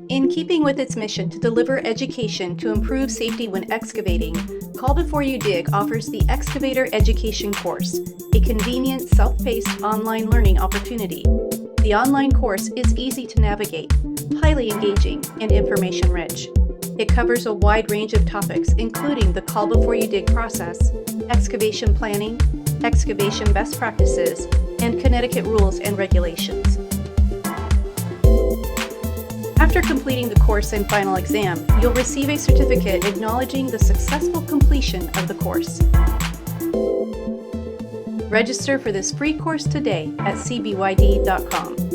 In keeping with its mission to deliver education to improve safety when excavating, Call Before You Dig offers the Excavator Education Course, a convenient, self-paced online learning opportunity. The online course is easy to navigate, highly engaging, and information-rich. It covers a wide range of topics, including the Call Before You Dig process, excavation planning, excavation best practices, and Connecticut rules and regulations. After completing the course and final exam, you'll receive a certificate acknowledging the successful completion of the course. Register for this free course today at CBYD.com.